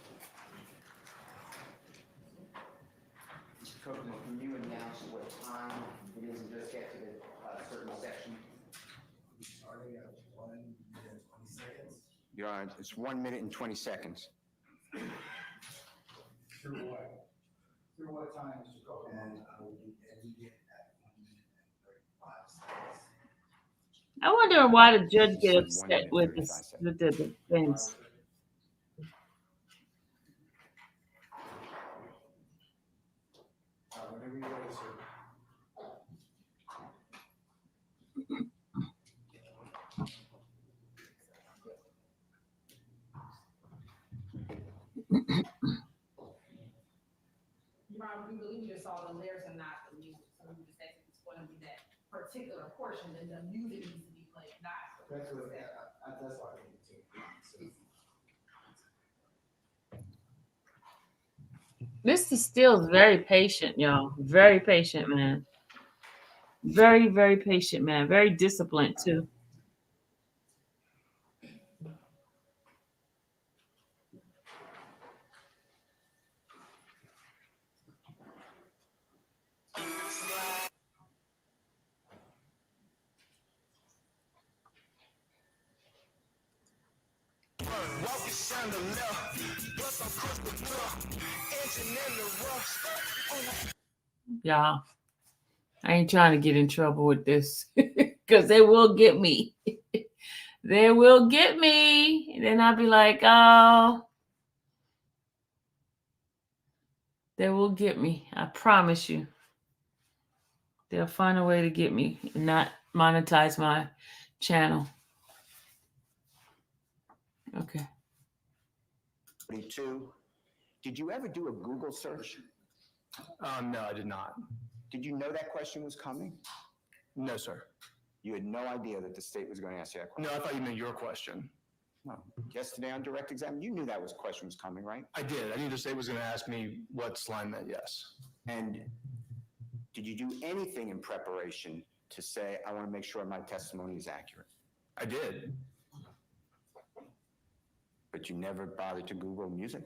S4: Kokomo, can you announce what time it is and just get to the certain section?
S2: Starting at 1 minute and 20 seconds.
S4: You're on, it's 1 minute and 20 seconds.
S2: Through what? Through what time, Mr. Copeland? And I will be ending it at 1 minute and 35 seconds.
S1: I wonder why the judge get
S4: One
S1: upset
S4: minute,
S1: with
S4: 35
S1: this,
S4: seconds.
S1: with the defense.
S2: Whenever you're ready, sir.
S8: We believe you just saw the lyrics and not the music, so we just think it's going to be that particular portion, and the music needs to be played, not.
S2: That's what, that's why I think too.
S1: Mr. Steele's very patient, y'all. Very patient, man. Very, very patient, man. Very disciplined too. Y'all, I ain't trying to get in trouble with this because they will get me. They will get me. And then I'll be like, oh, they will get me. I promise you. They'll find a way to get me and not monetize my channel. Okay.
S4: 42. Did you ever do a Google search?
S6: No, I did not.
S4: Did you know that question was coming?
S6: No, sir.
S4: You had no idea that the state was going to ask you that question?
S6: No, I thought you meant your question.
S4: No. Yesterday on direct exam, you knew that question was coming, right?
S6: I did. I knew the state was going to ask me what slime meant, yes.
S4: And did you do anything in preparation to say, I want to make sure my testimony is accurate?
S6: I did.
S4: But you never bothered to Google music?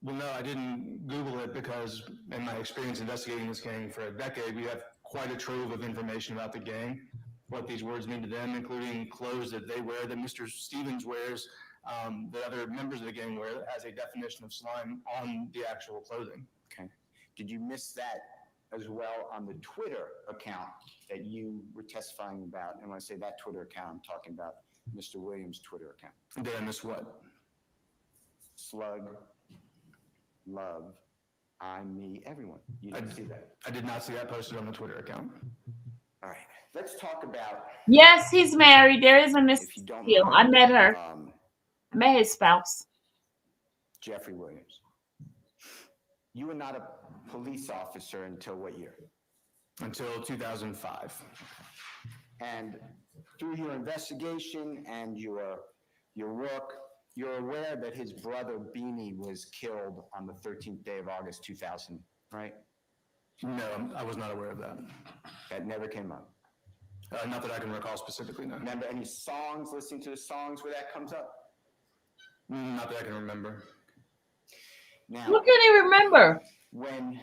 S6: Well, no, I didn't Google it because in my experience investigating this gang for a decade, we have quite a trove of information about the gang, what these words mean to them, including clothes that they wear, that Mr. Stevens wears, that other members of the gang wear, that has a definition of slime on the actual clothing.
S4: Okay. Did you miss that as well on the Twitter account that you were testifying about? And when I say that Twitter account, I'm talking about Mr. Williams' Twitter account.
S6: Did I miss what?
S4: Slug, love, I, me, everyone. You didn't see that?
S6: I did not see that posted on the Twitter account.
S4: All right. Let's talk about.
S1: Yes, he's married. There is a Miss
S4: If you don't
S1: Steele. I
S4: mind,
S1: met her. I met his spouse.
S4: Jeffrey Williams. You were not a police officer until what year?
S6: Until 2005.
S4: And through your investigation and your work, You're aware that his brother Beanie was killed on the 13th day of August 2000, right?
S6: No, I was not aware of that.
S4: That never came up.
S6: Not that I can recall specifically, no.
S4: Remember any songs, listening to the songs where that comes up?
S6: Not that I can remember.
S4: Now,
S1: Who can he remember?
S4: when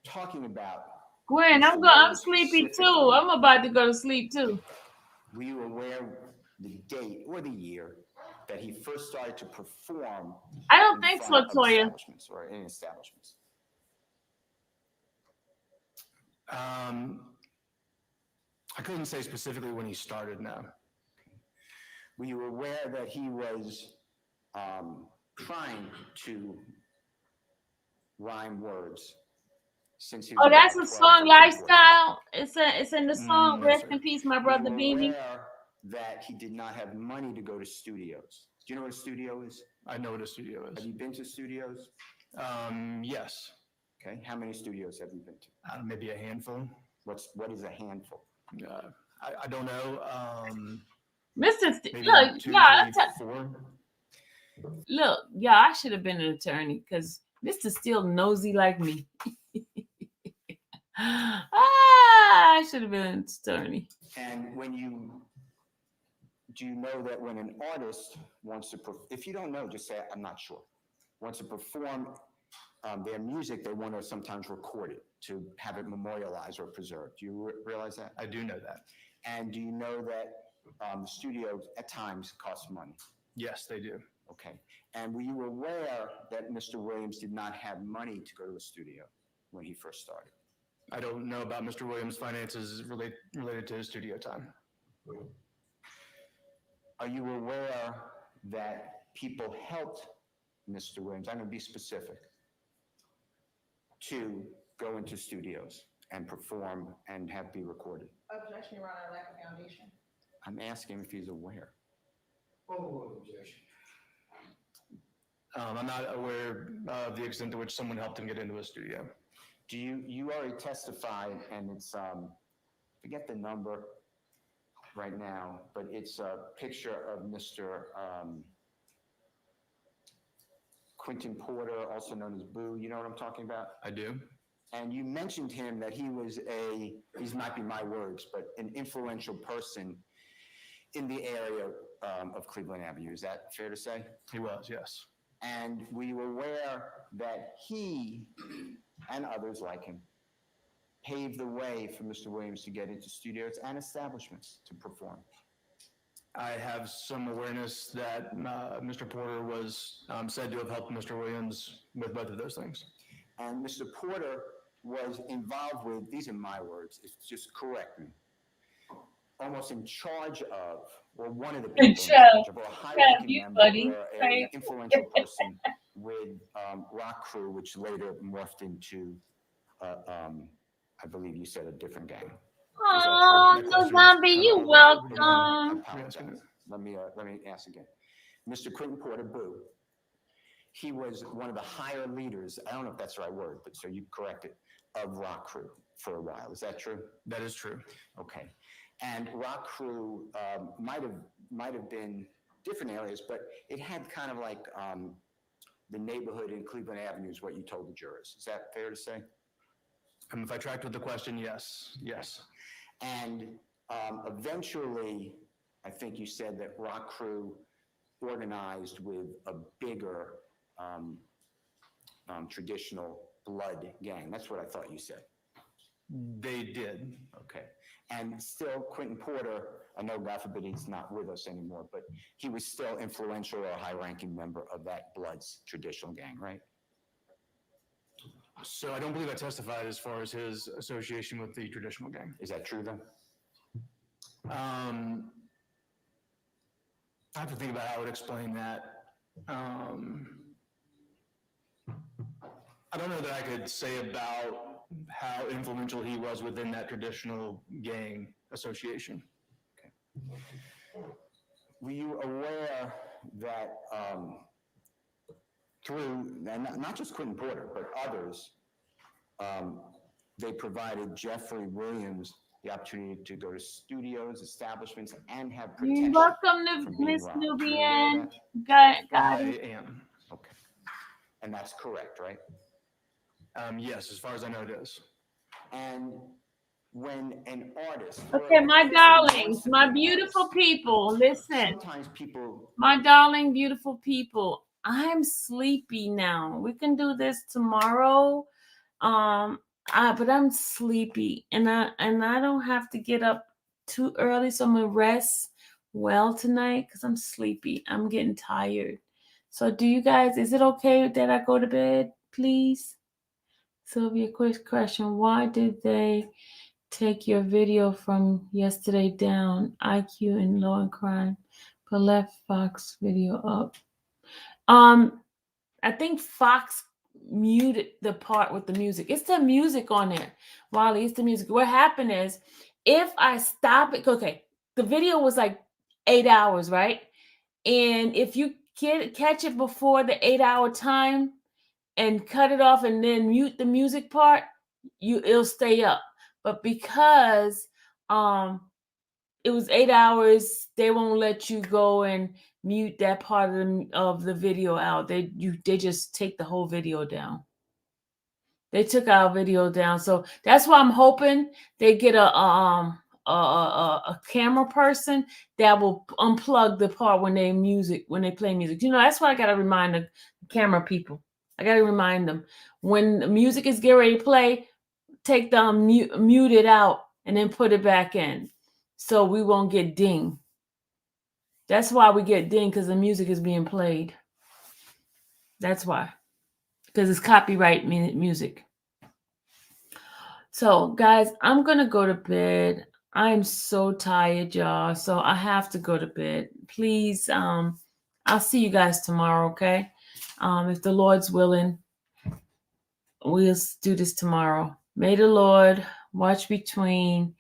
S4: talking about
S1: Gwen,
S4: Mr.
S1: I'm
S4: Williams
S1: sleepy too.
S4: specifically,
S1: I'm about to go to sleep too.
S4: were you aware the date or the year that he first started to perform
S1: I don't
S4: in
S1: think so,
S4: front of
S1: Toya.
S4: establishments or in establishments?
S6: I couldn't say specifically when he started, no.
S4: Were you aware that he was trying to rhyme words since he was
S1: Oh, that's
S4: about
S1: a
S4: 12,
S1: song
S4: 13, 14?
S1: Lifestyle. It's in the song.
S6: No,
S1: Rest
S6: sir.
S1: in peace, my
S4: Were
S1: brother
S4: you
S1: Beanie.
S4: aware that he did not have money to go to studios? Do you know what a studio is?
S6: I know what a studio
S4: Have
S6: is.
S4: you been to studios?
S6: Yes.
S4: Okay, how many studios have you been to?
S6: Maybe a handful.
S4: What is a handful?
S6: I don't know.
S1: Mr.
S6: Maybe
S1: Look,
S6: 2,
S1: y'all,
S6: 3, 4.
S1: look, y'all, I should have been an attorney because Mr. still nosy like me. I should have been an attorney.
S4: And do you know that when an artist wants to, if you don't know, just say, I'm not sure, wants to perform their music, they want to sometimes record it to have it memorialized or preserved. Do you realize that?
S6: I do know that.
S4: And do you know that the studios at times cost money?
S6: Yes, they do.
S4: Okay. And were you aware that Mr. Williams did not have money to go to a studio when he first started?
S6: I don't know about Mr. Williams' finances related to his studio time.
S4: Are you aware that people helped Mr. Williams, I'm going to be specific, to go into studios and perform and be recorded?
S8: Objection, Your Honor, lack of foundation.
S4: I'm asking if he's aware.
S2: Objection.
S6: I'm not aware of the extent to which someone helped him get into a studio.
S4: Do you already testified, and it's, forget the number right now, but it's a picture of Mr. Quentin Porter, also known as Boo. You know what I'm talking about?
S6: I do.
S4: And you mentioned him that he was these might be my words, but an influential person in the area of Cleveland Avenue. Is that fair to say?
S6: He was, yes.
S4: And were you aware that he and others like him paved the way for Mr. Williams to get into studios and establishments to perform?
S6: I have some awareness that Mr. Porter was said to have helped Mr. Williams with both of those things.
S4: And Mr. Porter was involved with, these are my words, just correct me, almost in charge of, or one of the people in charge of, or a high-ranking member, or an influential person with Rock Crew, which later morphed into, I believe you said, a different gang.
S1: Oh, no zombie, you welcome.
S4: I apologize. Let me ask again. Mr. Quentin Porter, Boo, he was one of the higher leaders, I don't know if that's the right word, but so you correct it, of Rock Crew for a while. Is that true?
S6: That is true.
S4: Okay. And Rock Crew might have been different areas, but it had kind of like the neighborhood in Cleveland Avenue is what you told the jurors. Is that fair to say?
S6: If I tracked with the question, yes. Yes.
S4: And eventually, I think you said that Rock Crew organized with a bigger traditional blood gang. That's what I thought you said.
S6: They did.
S4: Okay. And still, Quentin Porter, I know, God forbid, he's not with us anymore, but he was still influential or a high-ranking member of that Bloods traditional gang, right?
S6: So I don't believe I testified as far as his association with the traditional gang.
S4: Is that true, then?
S6: I have to think about how I would explain that. I don't know that I could say about how influential he was within that traditional gang association.
S4: Okay. Were you aware that through, and not just Quentin Porter, but others, they provided Jeffrey Williams the opportunity to go to studios, establishments, and have
S1: You're
S4: protection
S1: welcome,
S4: from being
S1: Miss
S4: robbed. You aware of
S1: Nubian.
S4: that?
S1: Got
S6: I
S1: it.
S6: am.
S4: Okay. And that's correct, right?
S6: Yes, as far as I know, it is.
S4: And when an artist,
S1: Okay,
S4: or a
S1: my
S4: person
S1: darlings,
S4: wants to be
S1: my
S4: an
S1: beautiful
S4: artist,
S1: people, listen.
S4: sometimes people,
S1: My darling, beautiful people, I'm sleepy now. We can do this tomorrow. But I'm sleepy, and I don't have to get up too early, so I'm gonna rest well tonight because I'm sleepy. I'm getting tired. So, do you guys? Is it okay that I go to bed, please? Sylvia, quick question: why did they take your video from yesterday down? IQ and law and crime, but left Fox video up. I think Fox muted the part with the music. It's the music on there. Wally, it's the music. What happened is if I stop it, okay, the video was like 8 hours, right? And if you catch it before the 8 hour time and cut it off and then mute the music part, it'll stay up. But because it was 8 hours, they won't let you go and mute that part of the video out. They just take the whole video down. They took our video down, so that's why I'm hoping they get a camera person that will unplug the part when they play music. You know, that's why I gotta remind the camera people. I gotta remind them when the music is getting ready to play, take the mute it out and then put it back in, so we won't get dinged. That's why we get dinged, because the music is being played. That's why, because it's copyright music. So, guys, I'm going to go to bed. I'm so tired, y'all. So I have to go to bed. Please, I'll see you guys tomorrow, okay? If the Lord's willing, we'll do this tomorrow. May the Lord watch between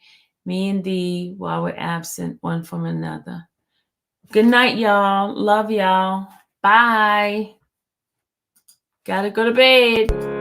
S1: me and thee while we're absent one from another. Good night, y'all. Love y'all. Bye. Gotta go to bed.